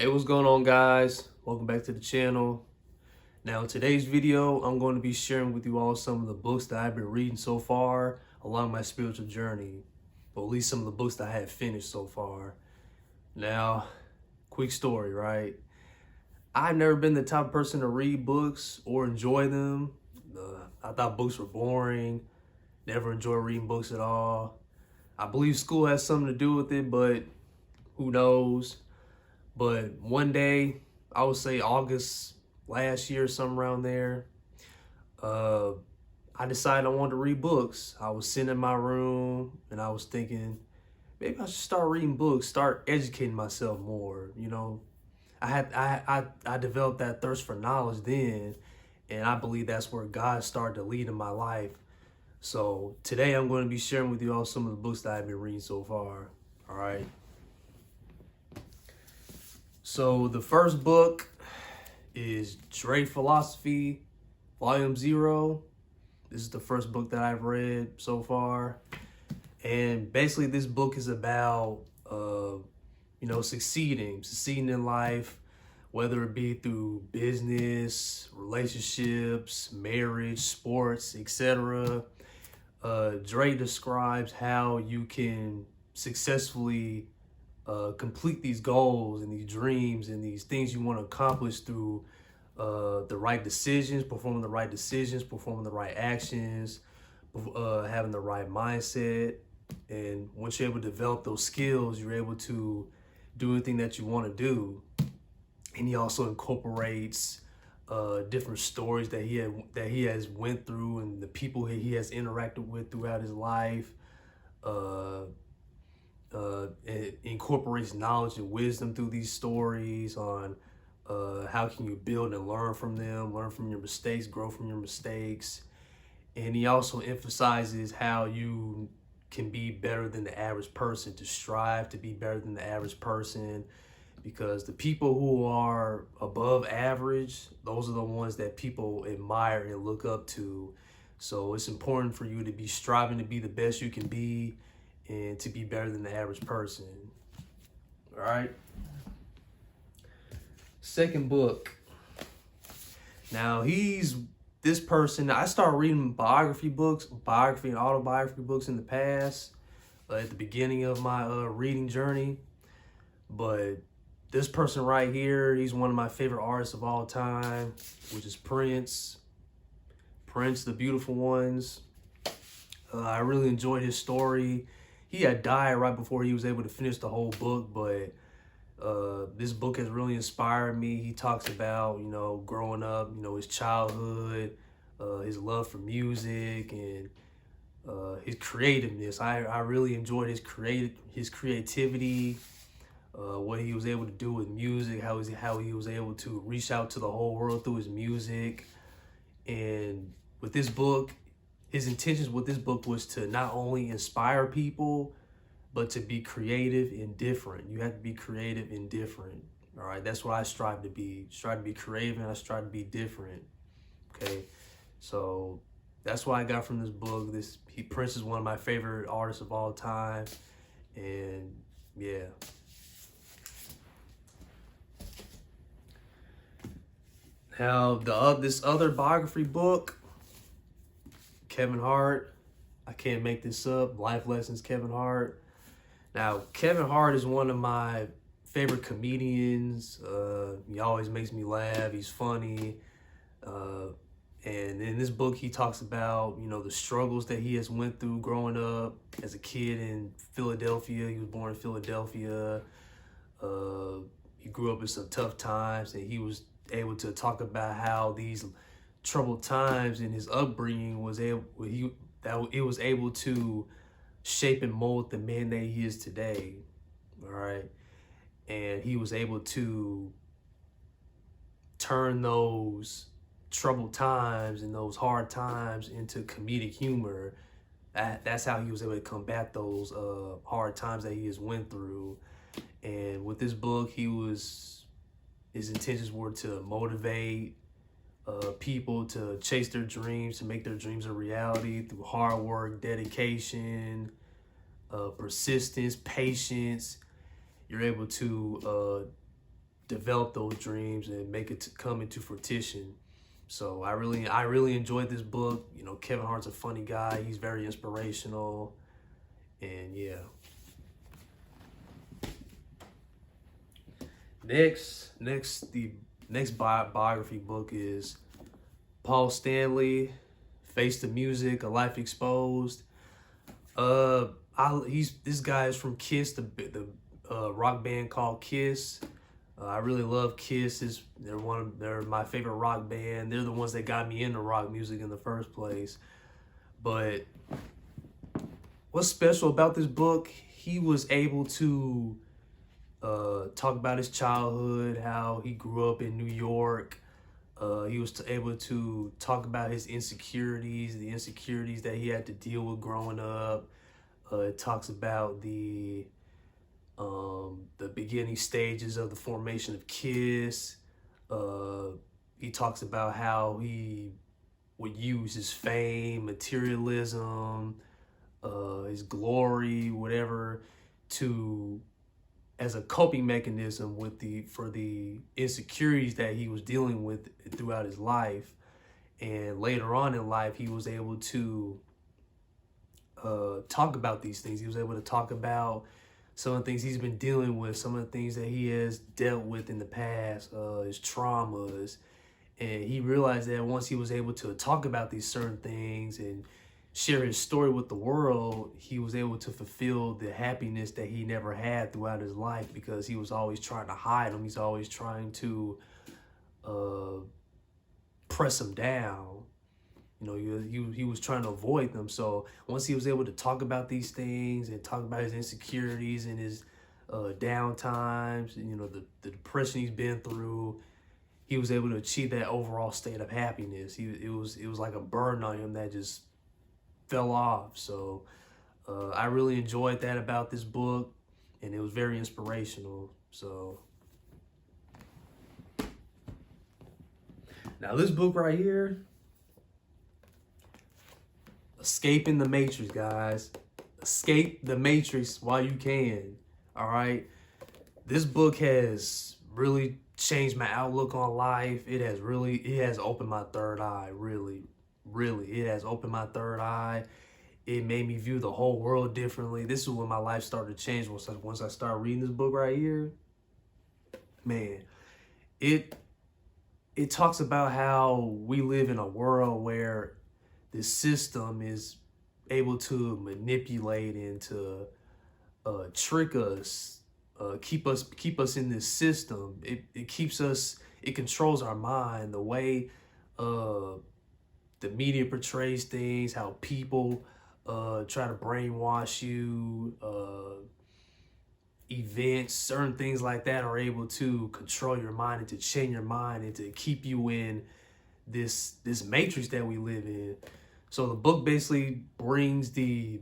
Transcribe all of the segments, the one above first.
Hey, what's going on, guys? Welcome back to the channel. Now, in today's video, I'm going to be sharing with you all some of the books that I've been reading so far along my spiritual journey, or at least some of the books that I have finished so far. Now, quick story, right? I've never been the type of person to read books or enjoy them. I thought books were boring, never enjoyed reading books at all. I believe school has something to do with it, but who knows? But one day, I would say August last year, somewhere around there, uh, I decided I wanted to read books. I was sitting in my room and I was thinking, maybe I should start reading books, start educating myself more. I developed that thirst for knowledge then, and I believe that's where God started to lead in my life. So today I'm going to be sharing with you all some of the books that I've been reading so far. All right. So the first book is Dre Philosophy, Volume 0. This is the first book that I've read so far. And basically this book is about, succeeding in life, whether it be through business, relationships, marriage, sports, etc. Dre describes how you can successfully complete these goals and these dreams and these things you want to accomplish through the right decisions, performing the right actions, having the right mindset. And once you're able to develop those skills, you're able to do anything that you want to do. And he also incorporates different stories that he has went through and the people he has interacted with throughout his life. It incorporates knowledge and wisdom through these stories on how can you build and learn from them, learn from your mistakes, grow from your mistakes. And he also emphasizes how you can be better than the average person, to strive to be better than the average person, because the people who are above average, those are the ones that people admire and look up to. So it's important for you to be striving to be the best you can be and to be better than the average person. All right. Second book. Now this person, I started reading biography and autobiography books in the past, at the beginning of my reading journey. But this person right here, he's one of my favorite artists of all time, which is Prince. Prince, the Beautiful Ones. I really enjoyed his story. He had died right before he was able to finish the whole book, but this book has really inspired me. He talks about, growing up, his childhood, his love for music, and his creativeness. I really enjoyed his creativity, what he was able to do with music, how he was able to reach out to the whole world through his music. And with this book, his intentions with this book was to not only inspire people, but to be creative and different. You have to be creative and different. All right, that's what I strive to be. Strive to be creative and I strive to be different. Okay, so that's what I got from this book. Prince is one of my favorite artists of all time, and yeah. Now this other biography book, Kevin Hart. I can't make this up. Life Lessons, Kevin Hart. Now, Kevin Hart is one of my favorite comedians. He always makes me laugh. He's funny. And in this book, he talks about, the struggles that he has went through growing up as a kid in Philadelphia. He was born in Philadelphia. He grew up in some tough times, and he was able to talk about how these troubled times in his upbringing was able to shape and mold the man that he is today. All right. And he was able to turn those troubled times and those hard times into comedic humor. That's how he was able to combat those hard times that he has went through. And with this book, his intentions were to motivate people to chase their dreams, to make their dreams a reality through hard work, dedication, persistence, patience. You're able to develop those dreams and make it to come into fruition. So I really enjoyed this book. You know, Kevin Hart's a funny guy. He's very inspirational, and yeah. The next biography book is Paul Stanley, Face the Music, A Life Exposed. This guy is from Kiss, the rock band called Kiss. I really love Kiss. They're my favorite rock band. They're the ones that got me into rock music in the first place. But what's special about this book? He was able to talk about his childhood, how he grew up in New York. He was able to talk about his insecurities, the insecurities that he had to deal with growing up. It talks about the beginning stages of the formation of Kiss. He talks about how he would use his fame, materialism, his glory, whatever, as a coping mechanism for the insecurities that he was dealing with throughout his life. And later on in life, he was able to talk about these things. He was able to talk about some of the things he's been dealing with, some of the things that he has dealt with in the past, his traumas. And he realized that once he was able to talk about these certain things and share his story with the world, he was able to fulfill the happiness that he never had throughout his life, because he was always trying to hide them. He's always trying to press them down. You know, he was trying to avoid them. So once he was able to talk about these things and talk about his insecurities and his down times, and, you know, the depression he's been through, he was able to achieve that overall state of happiness. It was like a burden on him that just fell off. So I really enjoyed that about this book, and it was very inspirational. So now this book right here, Escaping the Matrix, guys. Escape the Matrix while you can. All right. This book has really changed my outlook on life. It has opened my third eye. Really, it has opened my third eye. It made me view the whole world differently. This is when my life started to change. Once I started reading this book right here, man, it talks about how we live in a world where the system is able to manipulate and to trick us, keep us in this system. It keeps us. It controls our mind. The way the media portrays things, how people try to brainwash you, events, certain things like that are able to control your mind and to change your mind and to keep you in this matrix that we live in. So the book basically brings the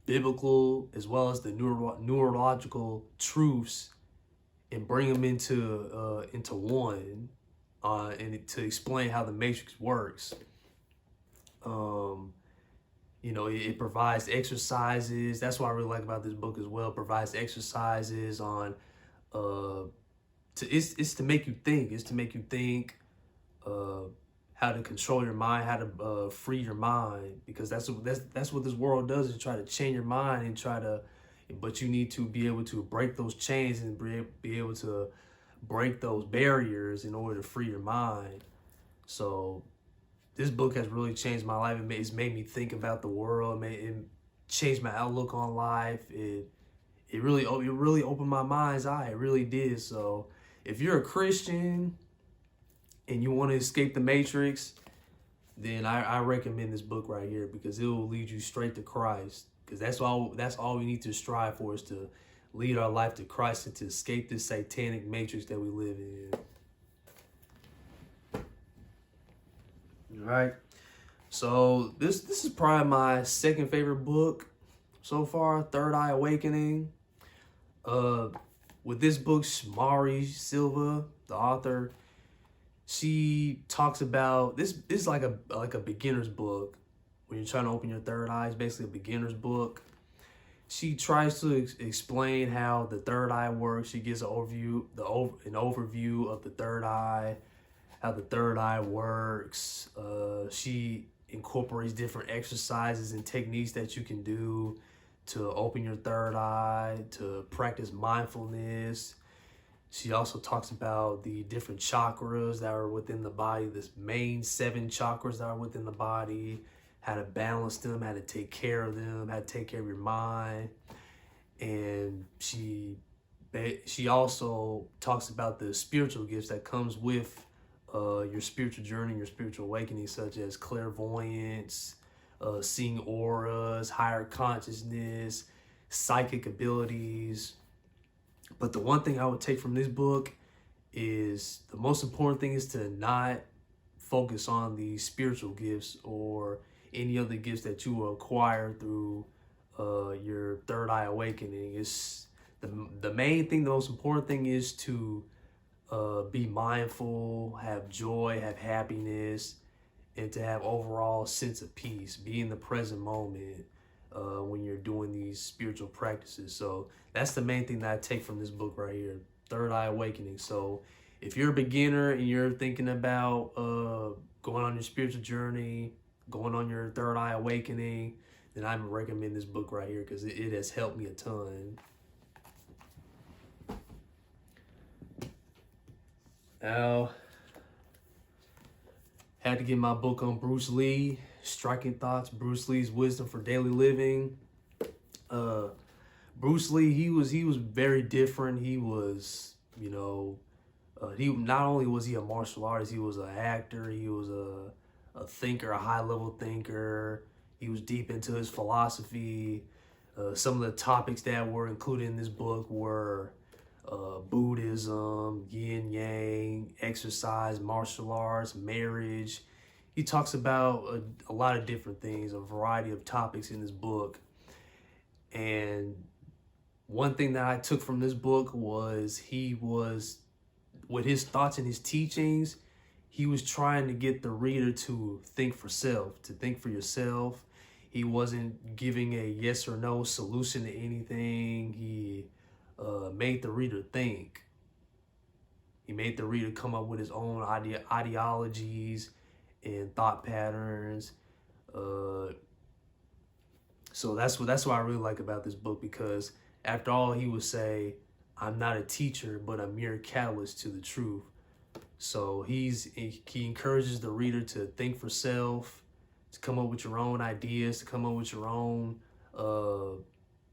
biblical as well as the neurological truths and bring them into one, and to explain how the matrix works. You know, it provides exercises. That's what I really like about this book as well. It provides exercises on it's to make you think. It's to make you think how to control your mind, how to free your mind, because that's what this world does, is try to change your mind and but you need to be able to break those chains and be able to break those barriers in order to free your mind. So this book has really changed my life. It's made me think about the world. It changed my outlook on life. It really opened my mind's eye. It really did. So if you're a Christian and you want to escape the matrix, then I recommend this book right here, because it will lead you straight to Christ. Because that's all we need to strive for, is to lead our life to Christ and to escape this satanic matrix that we live in. All right. So this is probably my second favorite book so far, Third Eye Awakening. With this book, Mari Silva, the author, she talks about this is like a beginner's book. When you're trying to open your third eye, it's basically a beginner's book. she tries to explain how the third eye works. She gives an overview of the third eye, how the third eye works. She incorporates different exercises and techniques that you can do to open your third eye, to practice mindfulness. She also talks about the different chakras that are within the body, this main 7 chakras that are within the body, how to balance them, how to take care of them, how to take care of your mind. And she also talks about the spiritual gifts that comes with your spiritual journey, your spiritual awakening, such as clairvoyance, seeing auras, higher consciousness, psychic abilities. But the one thing I would take from this book is the most important thing is to not focus on the spiritual gifts or any other gifts that you will acquire through your third eye awakening. It's the main thing, the most important thing is to be mindful, have joy, have happiness, and to have overall sense of peace. Be in the present moment when you're doing these spiritual practices. So that's the main thing that I take from this book right here, Third Eye Awakening. So if you're a beginner and you're thinking about going on your spiritual journey, going on your third eye awakening, then I recommend this book right here because it has helped me a ton. Now, had to get my book on Bruce Lee, Striking Thoughts, Bruce Lee's Wisdom for Daily Living. Bruce Lee, he was very different. He was, he not only was he a martial artist, he was an actor, he was a thinker, a high-level thinker. He was deep into his philosophy. Some of the topics that were included in this book were Buddhism, yin yang, exercise, martial arts, marriage. He talks about a lot of different things, a variety of topics in this book. And one thing that I took from this book was with his thoughts and his teachings, he was trying to get the reader to think for self, to think for yourself. He wasn't giving a yes or no solution to anything. He made the reader think. He made the reader come up with his own ideologies and thought patterns. So that's what I really like about this book, because after all, he would say, I'm not a teacher, but a mere catalyst to the truth. So he encourages the reader to think for self, to come up with your own ideas, to come up with your own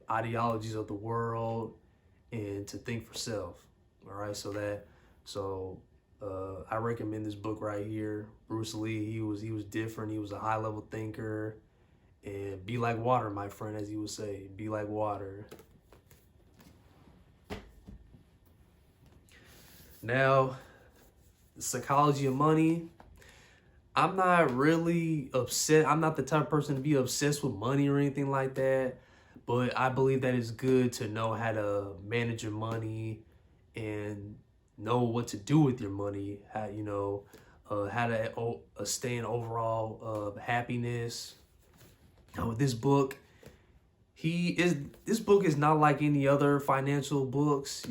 ideologies of the world, and to think for self. All right, so I recommend this book right here. Bruce Lee, he was different. He was a high-level thinker, and be like water, my friend, as he would say. Be like water. Now, The Psychology of Money. I'm not really upset. I'm not the type of person to be obsessed with money or anything like that. But I believe that it's good to know how to manage your money and know what to do with your money. How to stay in overall happiness. Now, with this book, this book is not like any other financial books.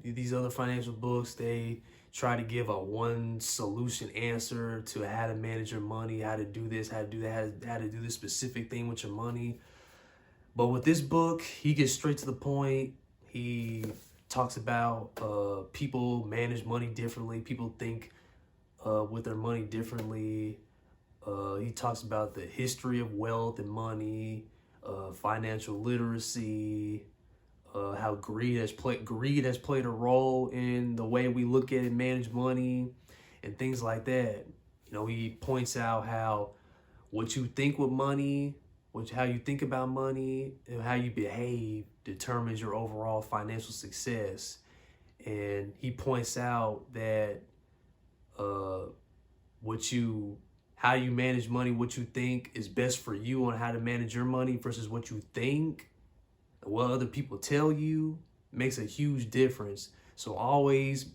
These other financial books, they try to give a one solution answer to how to manage your money, how to do this, how to do that, how to do this specific thing with your money. But with this book, he gets straight to the point. He talks about people manage money differently. People think with their money differently. He talks about the history of wealth and money, financial literacy, how greed has played a role in the way we look at and manage money, and things like that. He points out how what you think with money, how you think about money, and how you behave determines your overall financial success. And he points out that how you manage money, what you think is best for you on how to manage your money versus what you think, what other people tell you, makes a huge difference. So always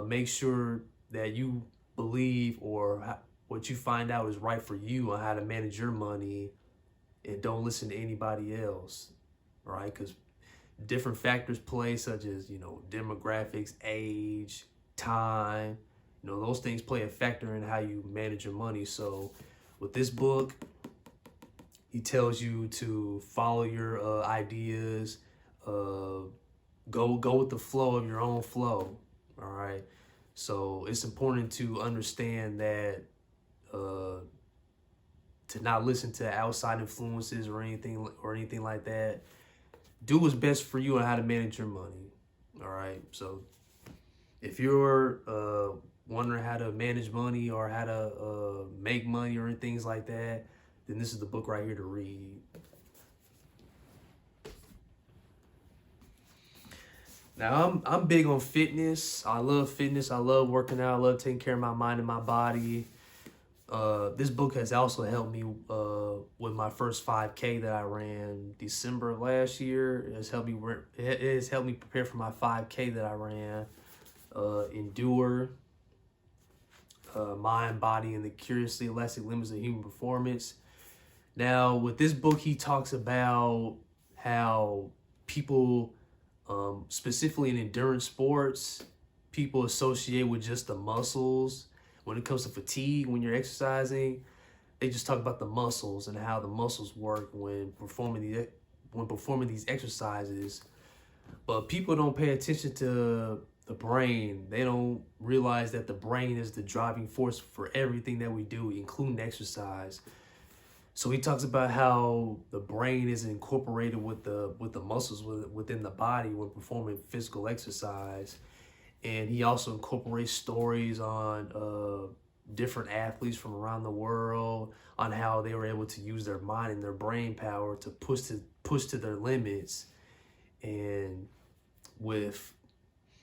make sure that you believe what you find out is right for you on how to manage your money, and don't listen to anybody else. right? Because different factors play, such as, demographics, age, time, those things play a factor in how you manage your money. So with this book, he tells you to follow your ideas, go with the flow of your own flow. All right. So it's important to understand that to not listen to outside influences or anything like that. Do what's best for you on how to manage your money. All right. So if you're wondering how to manage money or how to make money or things like that, then this is the book right here to read. Now, I'm big on fitness. I love fitness. I love working out. I love taking care of my mind and my body. This book has also helped me with my first 5K that I ran December of last year. It has helped me prepare for my 5K that I ran. Endure, Mind, Body, and the Curiously Elastic Limits of Human Performance. Now, with this book, he talks about how people, specifically in endurance sports, people associate with just the muscles. When it comes to fatigue, when you're exercising, they just talk about the muscles and how the muscles work when performing these exercises. But people don't pay attention to the brain. They don't realize that the brain is the driving force for everything that we do, including exercise. So he talks about how the brain is incorporated with the muscles within the body when performing physical exercise. And he also incorporates stories on different athletes from around the world on how they were able to use their mind and their brain power to push to their limits. And when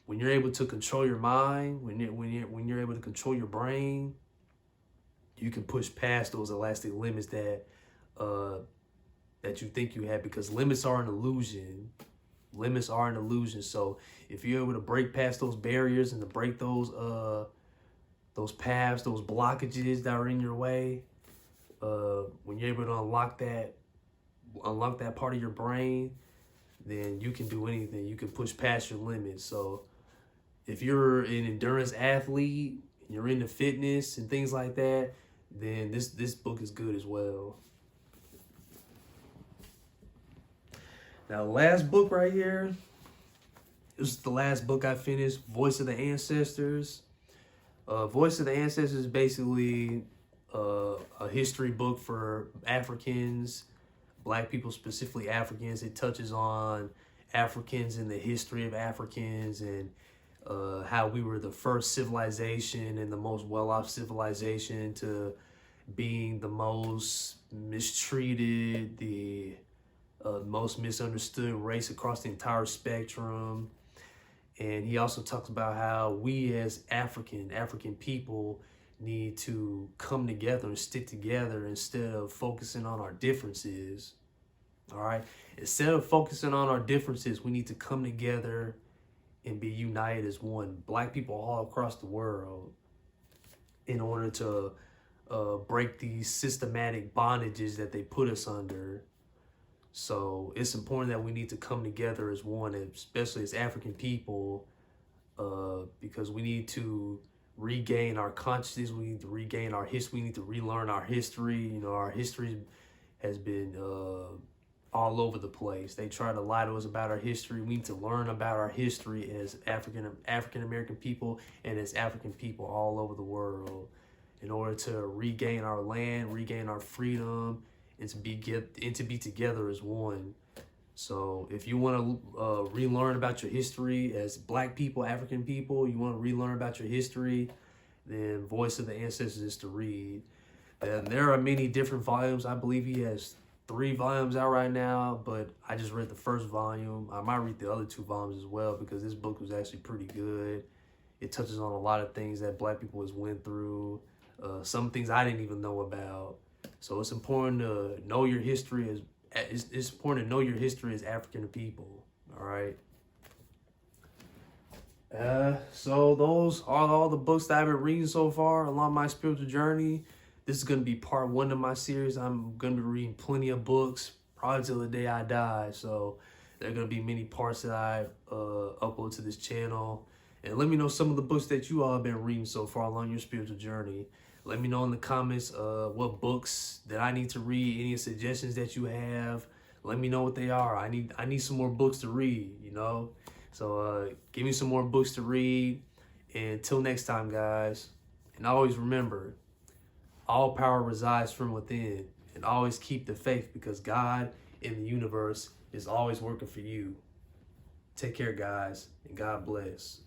you're able to control your mind, when you're able to control your brain, you can push past those elastic limits that you think you have, because limits are an illusion. Limits are an illusion. So if you're able to break past those barriers and to break those paths, those blockages that are in your way, when you're able to unlock that part of your brain, then you can do anything. You can push past your limits. So if you're an endurance athlete, you're into fitness and things like that, then this book is good as well. Now, the last book right here, this is the last book I finished, Voice of the Ancestors. Voice of the Ancestors is basically a history book for Africans, Black people, specifically Africans. It touches on Africans and the history of Africans and how we were the first civilization and the most well-off civilization to being the most mistreated, the most misunderstood race across the entire spectrum. And he also talks about how we as African people need to come together and stick together instead of focusing on our differences. All right. Instead of focusing on our differences, we need to come together and be united as one. Black people all across the world, in order to break these systematic bondages that they put us under. So it's important that we need to come together as one, especially as African people, because we need to regain our consciousness. We need to regain our history. We need to relearn our history. Our history has been all over the place. They try to lie to us about our history. We need to learn about our history as African American people and as African people all over the world, in order to regain our land, regain our freedom, and to be together as one. So if you want to relearn about your history as Black people, African people, you want to relearn about your history, then Voice of the Ancestors is to read. And there are many different volumes. I believe he has 3 volumes out right now, but I just read the first volume. I might read the other 2 volumes as well, because this book was actually pretty good. It touches on a lot of things that Black people has went through, some things I didn't even know about. So it's important to know your history it's important to know your history as African people. All right. So those are all the books that I've been reading so far along my spiritual journey. This is going to be part 1 of my series. I'm going to be reading plenty of books, probably till the day I die. So there are going to be many parts that I upload to this channel. And let me know some of the books that you all have been reading so far along your spiritual journey. Let me know in the comments what books that I need to read, any suggestions that you have. Let me know what they are. I need some more books to read, you know? So give me some more books to read. And until next time, guys. And always remember, all power resides from within. And always keep the faith, because God in the universe is always working for you. Take care, guys, and God bless.